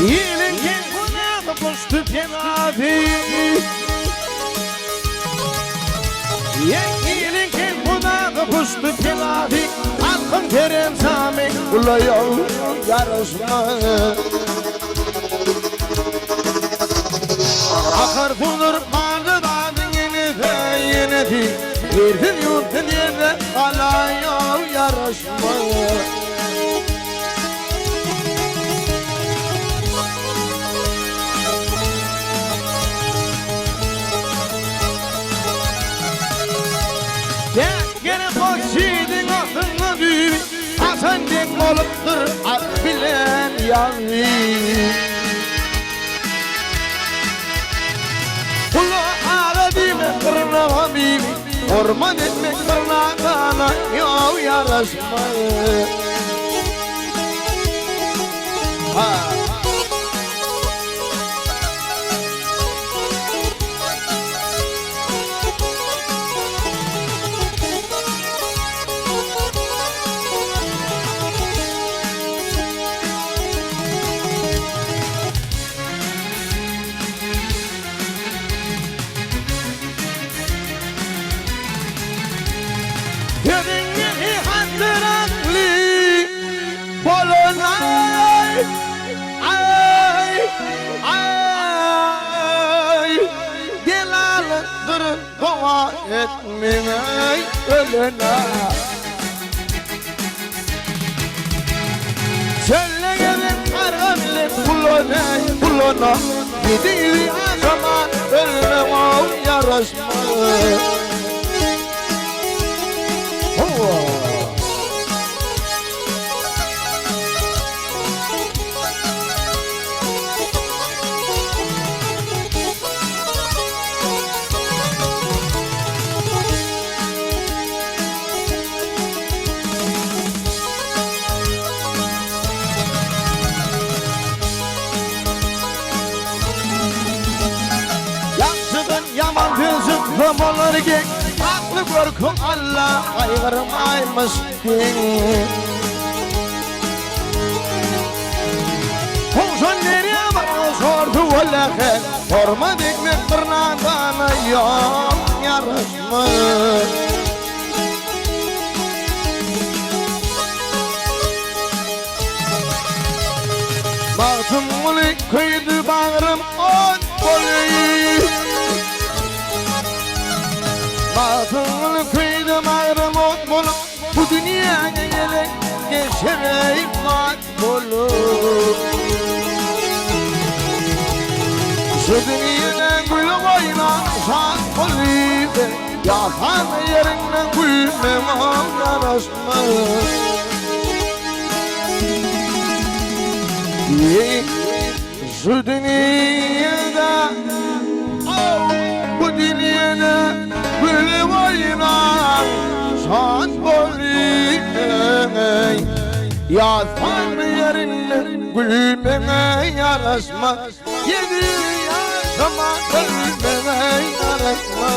Yelin kenguna koştu tenavi Yelin kenguna koştu tenavi Halkın kerem sami ula yol yarışma Akar bulur mağdadadın yine di Yerdin yurtun yerde hala yol yarışma Gene koşidin altına düğün Hasan dek oluptur at bilen yanı Kulu aradime kırna habib Orman etmek kırna kana yav yarışma Yedingi hatıraklı bolunay ay ay Delalıdır dua etmemey ölüne Söyle gelin kargamile buluna Gidiyor zaman ölüne o yarışma Yaksıdan yaman gözüm olur ki Aklı korku Allah aygırmaymış din Huzun nereye bana sordu vallahi Sorma dikmek tırnağına yok yarışma Baktım ulu kıydı bağrım on bolu Batıl kıydım ağrım ot bulup Bu dünyaya gelip geçireyim mat bulup Şu dünyada gül oynarsan bulup Yatan yerinden gülmem yarışma Şu dünyada Bu dünyada Gülüm oynar Şan boley Yatan yerinle gülmene yarasma Yedi yaşama gülmene yarasma